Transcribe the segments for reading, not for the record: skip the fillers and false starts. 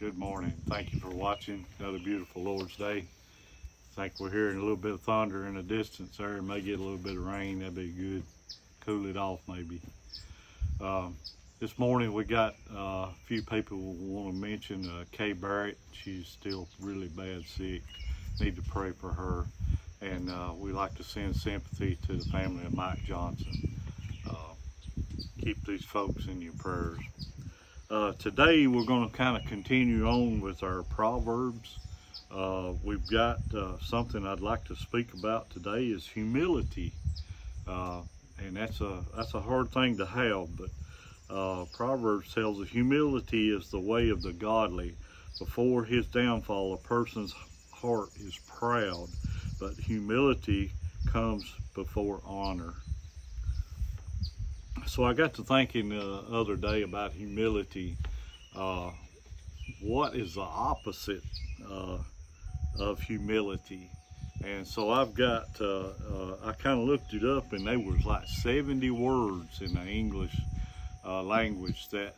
Good morning. Thank you for watching another beautiful Lord's Day. I think we're hearing a little bit of thunder in the distance there. May get a little bit of rain. That'd be good. Cool it off maybe. This morning we got a few people we want to mention. Kay Barrett, she's still really bad sick. Need to pray for her. And we like to send sympathy to the family of Mike Johnson. Keep these folks in your prayers. Today we're going to kind of continue on with our Proverbs. We've got something I'd like to speak about today is humility, and that's a hard thing to have. But Proverbs tells us humility is the way of the godly. Before his downfall, a person's heart is proud, but humility comes before honor. So I got to thinking the other day about humility. What is the opposite of humility? And so I've got, I kind of looked it up, and there was like 70 words in the English language that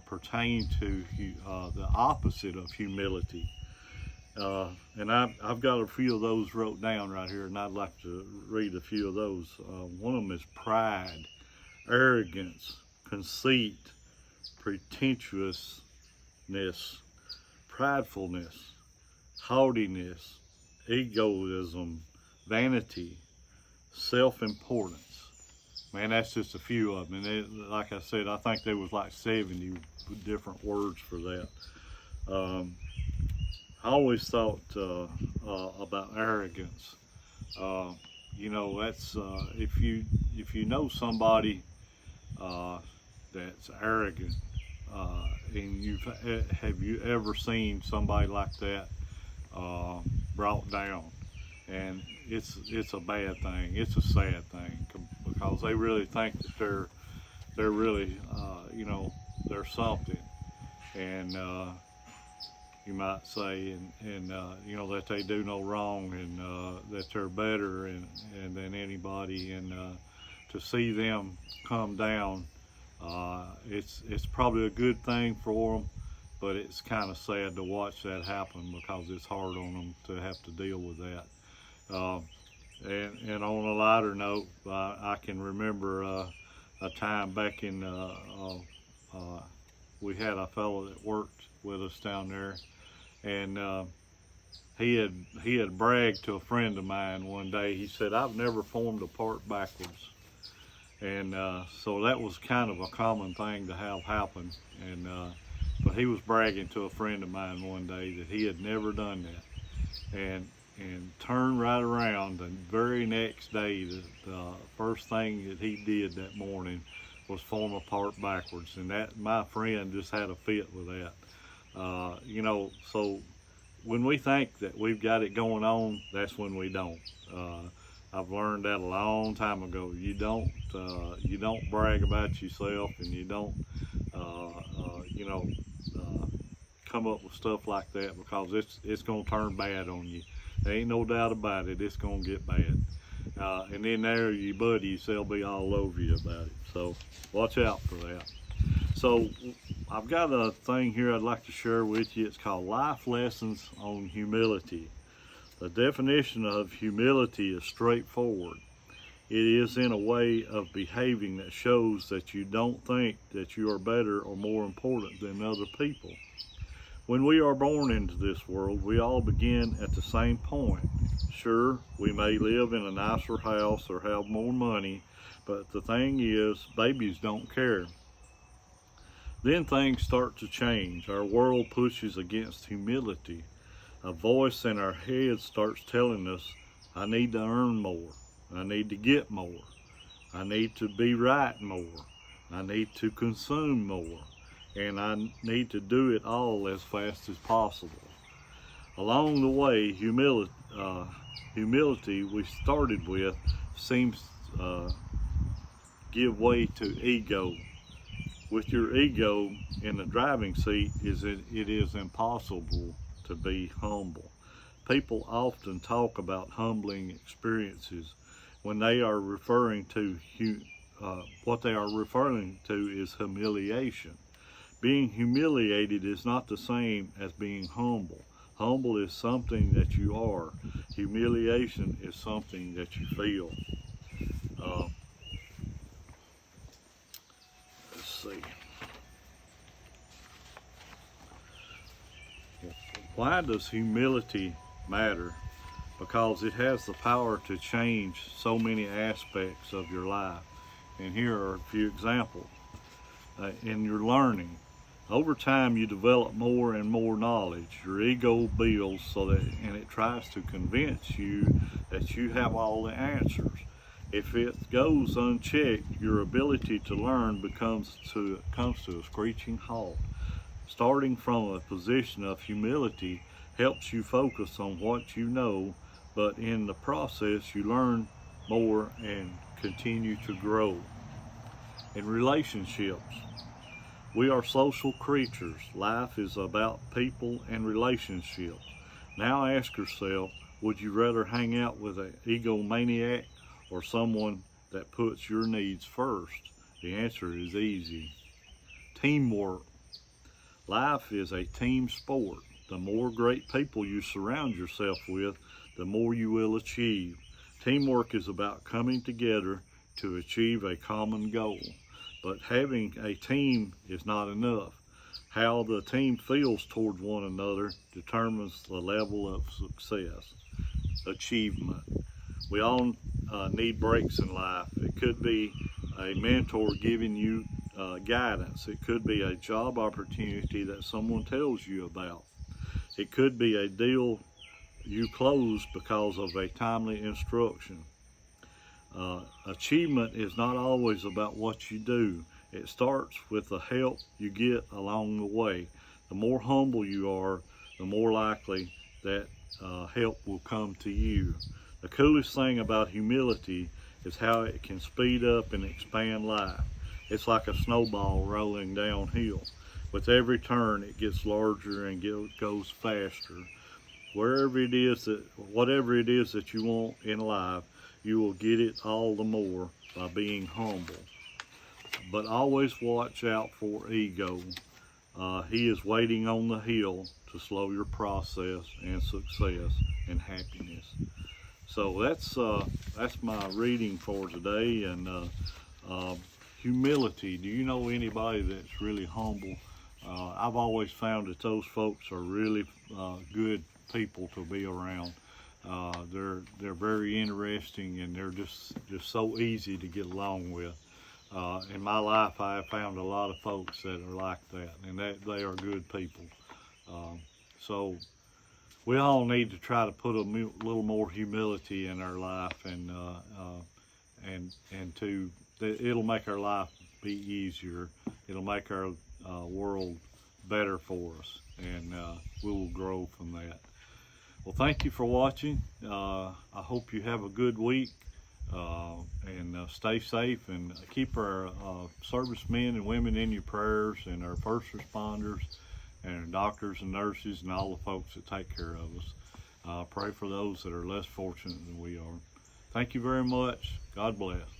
pertain to the opposite of humility. And I've got a few of those wrote down right here, and I'd like to read a few of those. One of them is pride, arrogance, conceit, pretentiousness, pridefulness, haughtiness, egoism, vanity, self-importance. Man, that's just a few of them. And like I said, I think there was like 70 different words for that. I always thought about arrogance. You know, that's if you know somebody that's arrogant, and have you ever seen somebody like that brought down? And it's a bad thing. It's a sad thing because they really think that they're really you know, they're something, and you might say, and you know, that they do no wrong, and that they're better and than anybody, and to see them come down, it's probably a good thing for them, but it's kind of sad to watch that happen because it's hard on them to have to deal with that. And on a lighter note, I can remember a time back in we had a fellow that worked with us down there, and he had bragged to a friend of mine one day. He said, "I've never formed a part backwards." And so that was kind of a common thing to have happen. And but he was bragging to a friend of mine one day that he had never done that, and turned right around. The very next day, the first thing that he did that morning was form a part backwards. And that, my friend just had a fit with that. You know, so when we think that we've got it going on, that's when we don't. I've learned that a long time ago. You don't brag about yourself, and you don't you know, come up with stuff like that, because it's gonna turn bad on you. There ain't no doubt about it. It's gonna get bad. And then there, your buddies, they'll be all over you about it. So watch out for that. So I've got a thing here I'd like to share with you. It's called Life Lessons on Humility. The definition of humility is straightforward. It is in a way of behaving that shows that you don't think that you are better or more important than other people. When we are born into this world, we all begin at the same point. Sure, we may live in a nicer house or have more money, but the thing is, babies don't care. Then things start to change. Our world pushes against humility. A voice in our head starts telling us, I need to earn more. I need to get more. I need to be right more. I need to consume more. And I need to do it all as fast as possible. Along the way, humility we started with seems give way to ego. With your ego in the driving seat, it is impossible to be humble. People often talk about humbling experiences when they are referring to what they are referring to is humiliation. Being humiliated is not the same as being humble. Humble is something that you are. Humiliation is something that you feel. Let's see. Why does humility matter? Because it has the power to change so many aspects of your life. And here are a few examples. In your learning, over time you develop more and more knowledge. Your ego builds and it tries to convince you that you have all the answers. If it goes unchecked, your ability to learn comes to a screeching halt. Starting from a position of humility helps you focus on what you know, but in the process you learn more and continue to grow. In relationships, we are social creatures. Life is about people and relationships. Now ask yourself, would you rather hang out with an egomaniac or someone that puts your needs first? The answer is easy. Teamwork. Life is a team sport. The more great people you surround yourself with, the more you will achieve. Teamwork is about coming together to achieve a common goal. But having a team is not enough. How the team feels toward one another determines the level of success. Achievement. We all need breaks in life. It could be a mentor giving you guidance. It could be a job opportunity that someone tells you about. It could be a deal you close because of a timely instruction. Achievement is not always about what you do. It starts with the help you get along the way. The more humble you are, the more likely that help will come to you. The coolest thing about humility is how it can speed up and expand life. It's like a snowball rolling downhill. With every turn, it gets larger and goes faster. Whatever it is that you want in life, you will get it all the more by being humble. But always watch out for ego. He is waiting on the hill to slow your process and success and happiness. So that's my reading for today. And humility. Do you know anybody that's really humble? I've always found that those folks are really good people to be around. They're very interesting, and they're just so easy to get along with. In my life, I have found a lot of folks that are like that, and they are good people. So we all need to try to put a little more humility in our life, and it'll make our life be easier. It'll make our world better for us, and we will grow from that. Well, thank you for watching. I hope you have a good week, and stay safe, and keep our servicemen and women in your prayers, and our first responders, and our doctors and nurses, and all the folks that take care of us. Pray for those that are less fortunate than we are. Thank you very much. God bless.